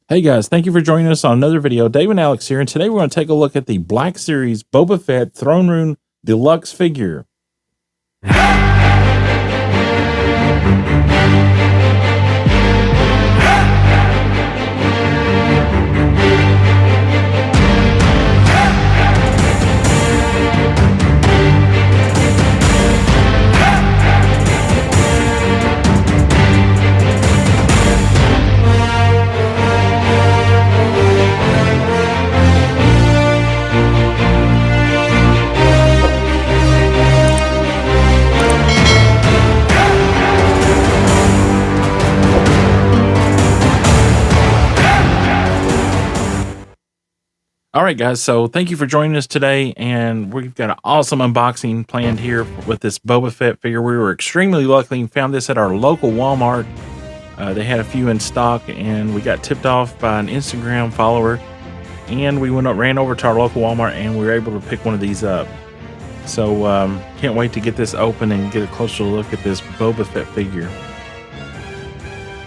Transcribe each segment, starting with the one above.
Hey guys, thank you for joining us on another video. Dave and Alex here, and today we're going to take a look at the Black Series Boba Fett Throne Room Deluxe Figure. All right, guys, so thank you for joining us today, and we've got an awesome unboxing planned here with this Boba Fett figure. We were extremely lucky and found this at our local Walmart. They had a few in stock, and we got tipped off by an Instagram follower, and we ran over to our local Walmart, and we were able to pick one of these up. So can't wait to get this open and get a closer look at this Boba Fett figure.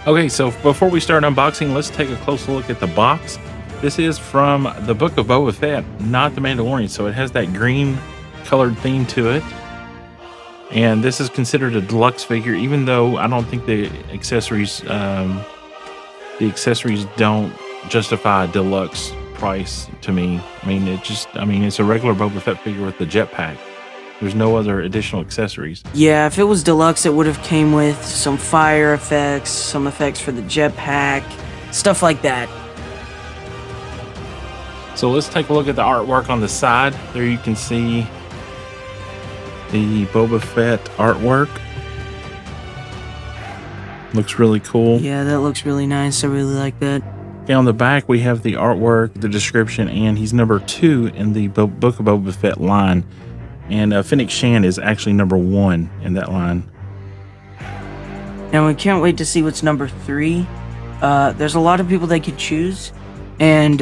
Okay, so before we start unboxing, let's take a closer look at the box. This is from the Book of Boba Fett, not the Mandalorian, so it has that green colored theme to it. And this is considered a deluxe figure, even though I don't think the accessories don't justify a deluxe price to me. I mean, it's a regular Boba Fett figure with the jetpack. There's no other additional accessories. Yeah, if it was deluxe, it would have came with some fire effects, some effects for the jetpack, stuff like that. So let's take a look at the artwork on the side. There you can see the Boba Fett artwork. Looks really cool. Yeah, that looks really nice. I really like that. Okay, on the back we have the artwork, the description, and he's number 2 in the Book of Boba Fett line. And Fennec Shand is actually number 1 in that line. Now we can't wait to see what's number 3. There's a lot of people they could choose. And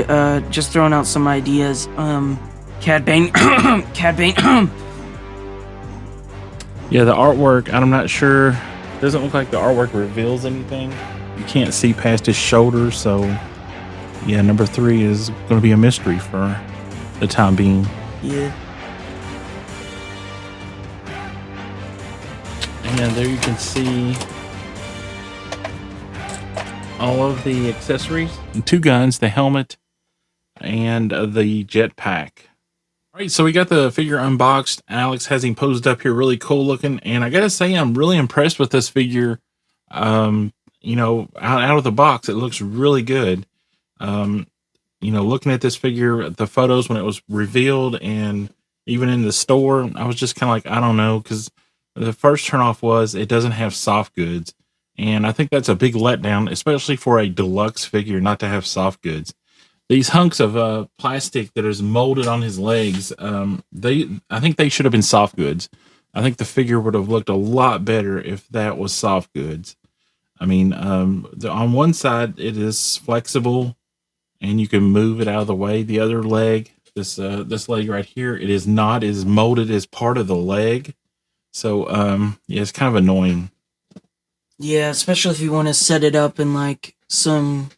just throwing out some ideas. Cad Bane. Cad Bane. Yeah, the artwork, I'm not sure. Doesn't look like the artwork reveals anything. You can't see past his shoulders, so yeah, number 3 is going to be a mystery for the time being. Yeah. And there you can see all of the accessories, 2 guns, the helmet, and the jetpack. All right, so we got the figure unboxed. Alex has him posed up here, really cool looking, and I gotta say I'm really impressed with this figure. You know, out of the box, it looks really good. You know, looking at this figure, the photos when it was revealed, and even in the store, I was just kind of like, I don't know, because the first turnoff was it doesn't have soft goods. And I think that's a big letdown, especially for a deluxe figure, not to have soft goods. These hunks of plastic that is molded on his legs, I think they should have been soft goods. I think the figure would have looked a lot better if that was soft goods. I mean, on one side, it is flexible, and you can move it out of the way. The other leg, this leg right here, it is not. It is molded as part of the leg. So, yeah, it's kind of annoying. Yeah, especially if you want to set it up in like some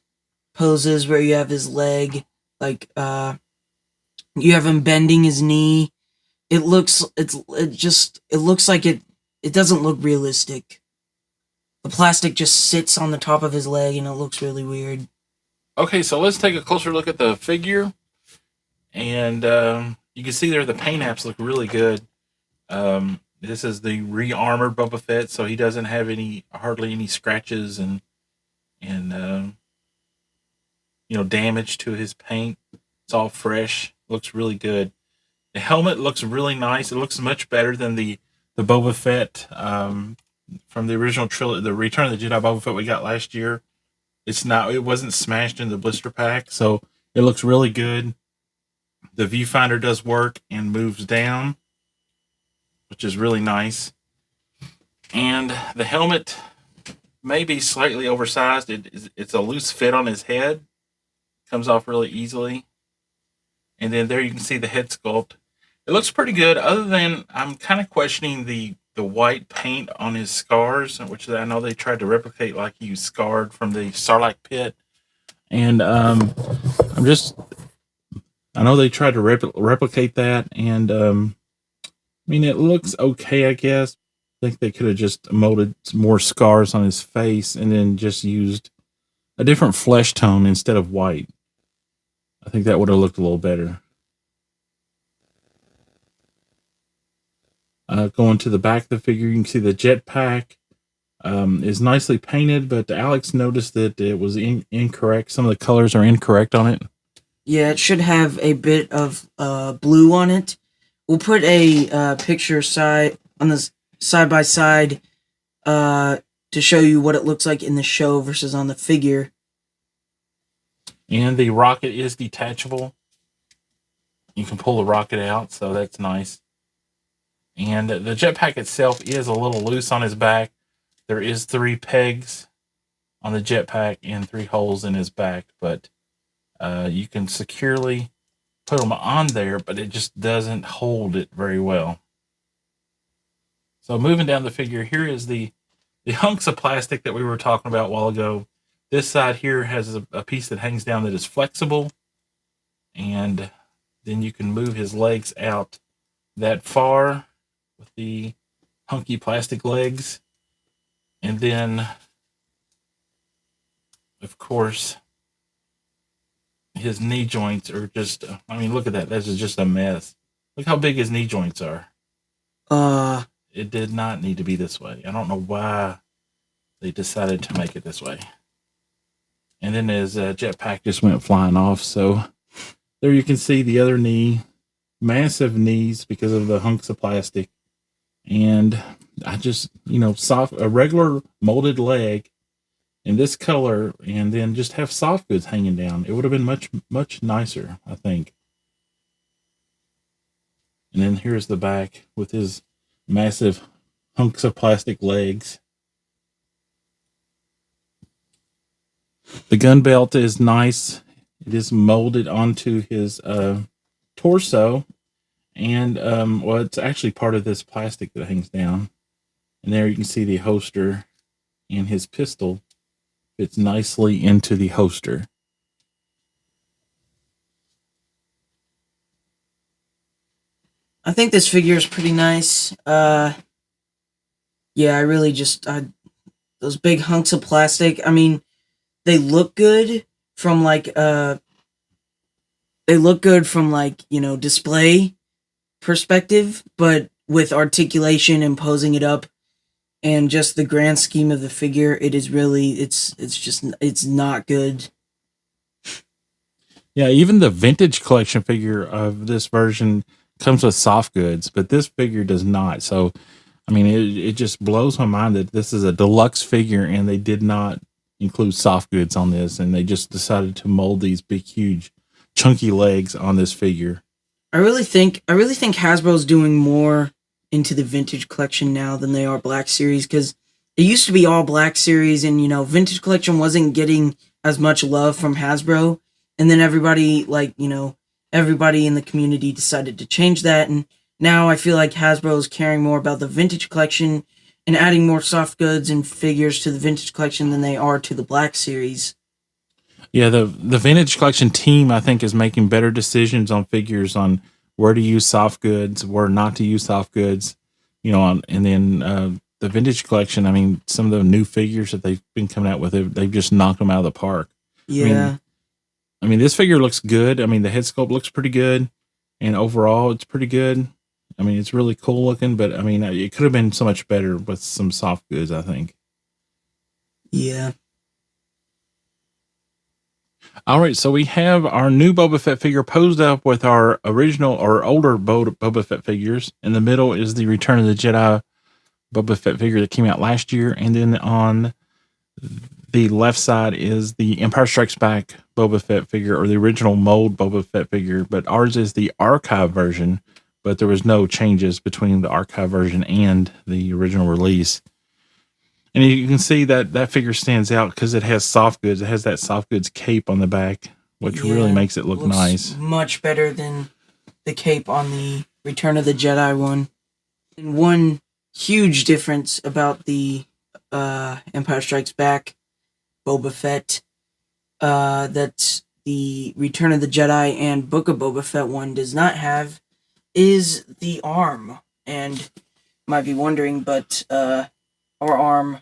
poses where you have his leg, like you have him bending his knee. It looks like it doesn't look realistic. The plastic just sits on the top of his leg and it looks really weird. Okay, so let's take a closer look at the figure. And you can see there the paint apps look really good. This is the re-armored Boba Fett, so he doesn't have hardly any scratches and you know, damage to his paint. It's all fresh. Looks really good. The helmet looks really nice. It looks much better than the Boba Fett from the original trilogy, the Return of the Jedi Boba Fett we got last year. It wasn't smashed in the blister pack, so it looks really good. The viewfinder does work and moves down, which is really nice. And the helmet may be slightly oversized. It's a loose fit on his head. Comes off really easily. And then there you can see the head sculpt. It looks pretty good, other than I'm kind of questioning the white paint on his scars, which I know they tried to replicate like he was scarred from the Sarlacc pit. And I know they tried to replicate that, and I mean, it looks okay, I guess. I think they could have just molded some more scars on his face and then just used a different flesh tone instead of white. I think that would have looked a little better. Going to the back of the figure, you can see the jetpack is nicely painted, but Alex noticed that it was incorrect. Some of the colors are incorrect on it. Yeah, it should have a bit of blue on it. We'll put a picture side by side to show you what it looks like in the show versus on the figure. And the rocket is detachable. You can pull the rocket out, so that's nice. And the jetpack itself is a little loose on his back. There is 3 pegs on the jetpack and 3 holes in his back, but you can securely put them on there, but it just doesn't hold it very well. So moving down the figure, here is the hunks of plastic that we were talking about a while ago. This side here has a piece that hangs down that is flexible, and then you can move his legs out that far with the hunky plastic legs. And then, of course, his knee joints are just, I mean, look at that. This is just a mess. Look how big his knee joints are. It did not need to be this way. I don't know why they decided to make it this way. And then his jetpack just went flying off. So there you can see the other knee. Massive knees because of the hunks of plastic. And I just, a regular molded leg in this color, and then just have soft goods hanging down. It would have been much, much nicer, I think. And then here's the back with his massive hunks of plastic legs. The gun belt is nice. It is molded onto his torso. And, it's actually part of this plastic that hangs down. And there you can see the holster, and his pistol fits nicely into the holster. I think this figure is pretty nice. Yeah, I really just those big hunks of plastic. I mean, they look good from display perspective, but with articulation and posing it up and just the grand scheme of the figure, it is really it's not good. Yeah, even the vintage collection figure of this version comes with soft goods, but this figure does not. So, I mean, it just blows my mind that this is a deluxe figure and they did not include soft goods on this, and they just decided to mold these big, huge, chunky legs on this figure. I really think Hasbro's doing more into the vintage collection now than they are Black Series, because it used to be all Black Series, and vintage collection wasn't getting as much love from Hasbro, and then everybody in the community decided to change that, and now I feel like Hasbro is caring more about the vintage collection and adding more soft goods and figures to the vintage collection than they are to the Black Series. Yeah, the vintage collection team, I think, is making better decisions on figures, on where to use soft goods, where not to use soft goods, and then the vintage collection, I mean, some of the new figures that they've been coming out with, they've just knocked them out of the park. Yeah. I mean, this figure looks good. I mean, the head sculpt looks pretty good, and overall, it's pretty good. I mean, it's really cool looking, but I mean, it could have been so much better with some soft goods, I think. Yeah. All right, so we have our new Boba Fett figure posed up with our original or older Boba Fett figures. In the middle is the Return of the Jedi Boba Fett figure that came out last year, and then on the left side is the Empire Strikes Back Boba Fett figure, or the original mold Boba Fett figure, but ours is the archive version, but there was no changes between the archive version and the original release. And you can see that figure stands out because it has soft goods. It has that soft goods cape on the back, which really makes it look nice. Much better than the cape on the Return of the Jedi one. And one huge difference about the Empire Strikes Back Boba Fett, that the Return of the Jedi and Book of Boba Fett one does not have is the arm. And you might be wondering, but our arm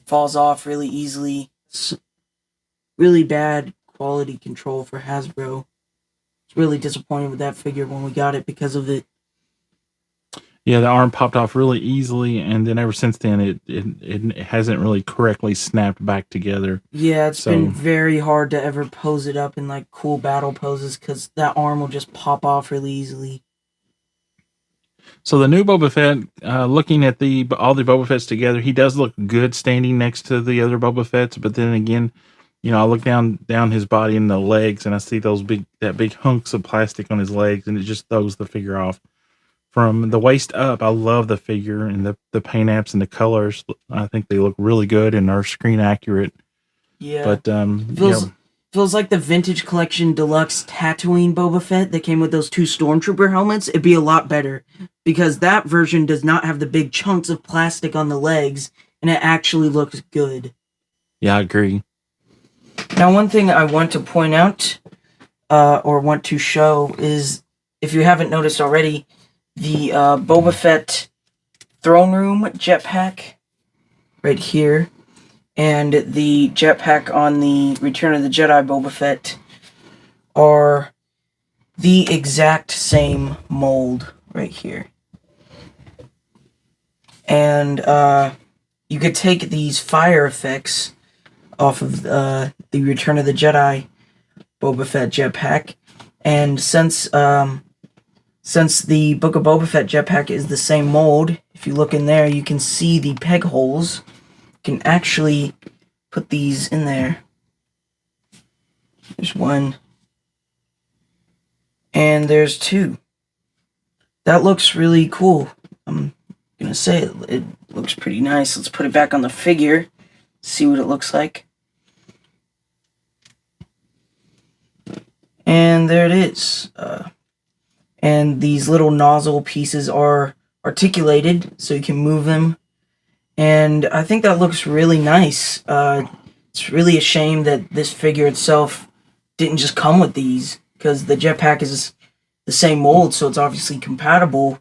falls off really easily. It's really bad quality control for Hasbro. It's really disappointed with that figure when we got it because of it. Yeah, the arm popped off really easily, and then ever since then, it hasn't really correctly snapped back together. Yeah, it's been very hard to ever pose it up in like cool battle poses because that arm will just pop off really easily. So the new Boba Fett, looking at all the Boba Fetts together, he does look good standing next to the other Boba Fetts. But then again, I look down his body and the legs, and I see that big hunks of plastic on his legs, and it just throws the figure off. From the waist up, I love the figure and the paint apps and the colors. I think they look really good and are screen accurate. Yeah, but feels like the Vintage Collection Deluxe Tatooine Boba Fett that came with those 2 Stormtrooper helmets. It'd be a lot better because that version does not have the big chunks of plastic on the legs, and it actually looks good. Yeah, I agree. Now, one thing I want to point out, or want to show, is if you haven't noticed already, the Boba Fett throne room jetpack right here, and the jetpack on the Return of the Jedi Boba Fett are the exact same mold right here. And you could take these fire effects off of the Return of the Jedi Boba Fett jetpack, and since the Book of Boba Fett jetpack is the same mold, if you look in there, you can see the peg holes. You can actually put these in there. There's 1. And there's 2. That looks really cool. I'm gonna say it looks pretty nice. Let's put it back on the figure, see what it looks like. And there it is. And these little nozzle pieces are articulated, so you can move them. And I think that looks really nice. It's really a shame that this figure itself didn't just come with these, because the jetpack is the same mold, so it's obviously compatible.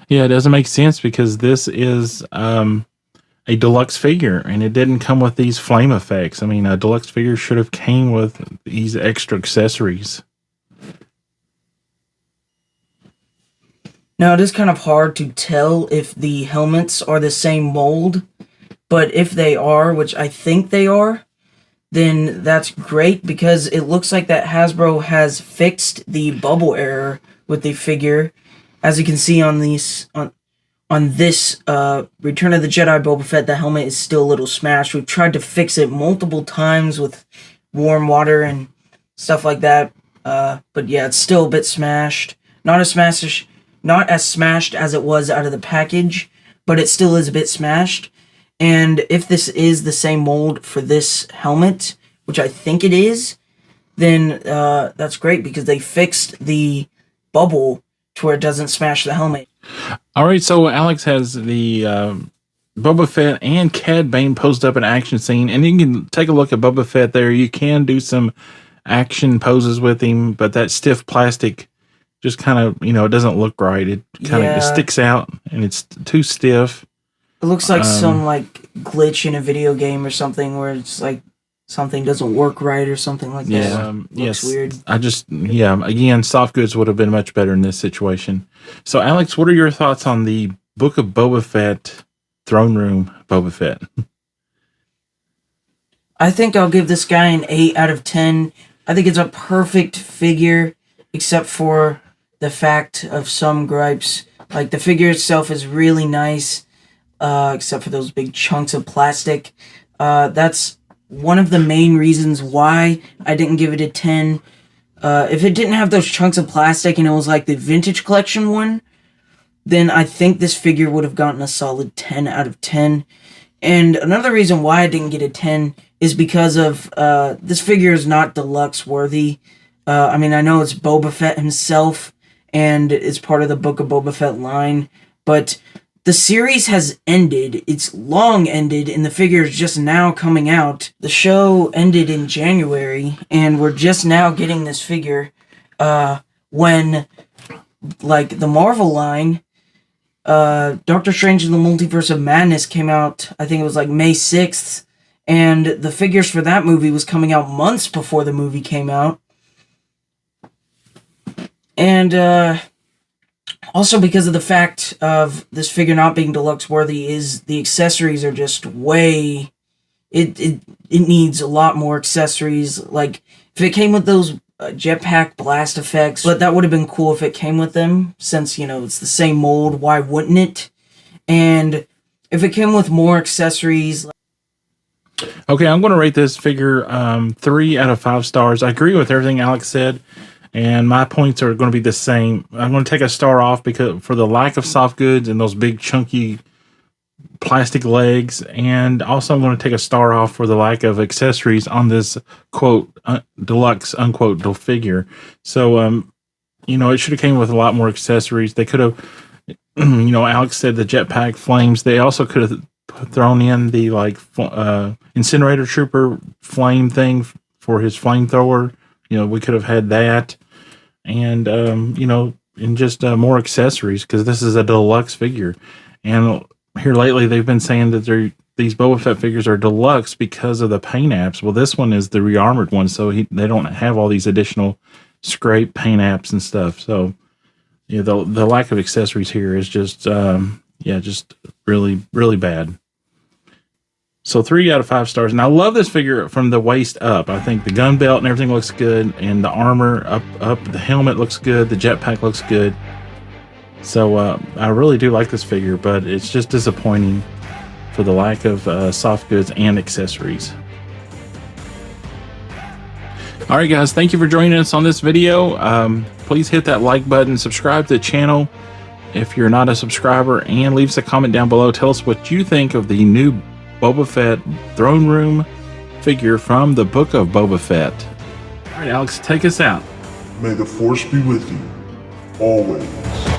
Yeah, it doesn't make sense because this is a deluxe figure, and it didn't come with these flame effects. I mean, a deluxe figure should have came with these extra accessories. Now, it is kind of hard to tell if the helmets are the same mold, but if they are, which I think they are, then that's great because it looks like that Hasbro has fixed the bubble error with the figure. As you can see on this Return of the Jedi Boba Fett, the helmet is still a little smashed. We've tried to fix it multiple times with warm water and stuff like that, but yeah, it's still a bit smashed. Not as smashed as it was out of the package, but it still is a bit smashed. And if this is the same mold for this helmet, which I think it is, then that's great because they fixed the bubble to where it doesn't smash the helmet. All right, so Alex has the Boba Fett and Cad Bane posed up an action scene, and you can take a look at Boba Fett there. You can do some action poses with him, but that stiff plastic just kind of, it doesn't look right. It kind of sticks out, and it's too stiff. It looks like some glitch in a video game or something where it's like something doesn't work right or something like that. Looks weird. Again, soft goods would have been much better in this situation. So, Alex, what are your thoughts on the Book of Boba Fett throne room Boba Fett? I think I'll give this guy an 8 out of 10. I think it's a perfect figure, except for the fact of some gripes. Like, the figure itself is really nice, except for those big chunks of plastic. That's one of the main reasons why I didn't give it a 10. If it didn't have those chunks of plastic and it was like the Vintage Collection one, then I think this figure would have gotten a solid 10 out of 10. And another reason why I didn't get a 10 is because of this figure is not deluxe worthy. I mean, I know it's Boba Fett himself, and it's part of the Book of Boba Fett line, but the series has ended. It's long ended, and the figure is just now coming out. The show ended in January, and we're just now getting this figure. When, like, the Marvel line, Doctor Strange in the Multiverse of Madness came out, I think it was like May 6th, and the figures for that movie was coming out months before the movie came out. And, also because of the fact of this figure not being deluxe worthy is the accessories are just way... It needs a lot more accessories. Like, if it came with those jetpack blast effects, but that would have been cool if it came with them, since, you know, it's the same mold, why wouldn't it? And if it came with more accessories... Okay, I'm going to rate this figure 3 out of 5 stars. I agree with everything Alex said, and my points are going to be the same. I'm going to take a star off because for the lack of soft goods and those big chunky plastic legs, and also I'm going to take a star off for the lack of accessories on this quote deluxe unquote figure. So you know, it should have came with a lot more accessories. They could have, you know, Alex said the jetpack flames. They also could have thrown in the like incinerator trooper flame thing for his flamethrower. You know, we could have had that, and you know, and just more accessories, because this is a deluxe figure. And here lately they've been saying that these Boba Fett figures are deluxe because of the paint apps. Well, this one is the rearmored one, so they don't have all these additional scrape paint apps and stuff. So yeah, the lack of accessories here is just yeah, just really, really bad. So 3 out of 5 stars. And I love this figure from the waist up. I think the gun belt and everything looks good, and the armor up the helmet looks good, the jetpack looks good. So I really do like this figure, but it's just disappointing for the lack of soft goods and accessories. All right, guys, thank you for joining us on this video. Please hit that like button, subscribe to the channel if you're not a subscriber, and leave us a comment down below. Tell us what you think of the new Boba Fett throne room figure from the Book of Boba Fett. All right, Alex, take us out. May the Force be with you, always.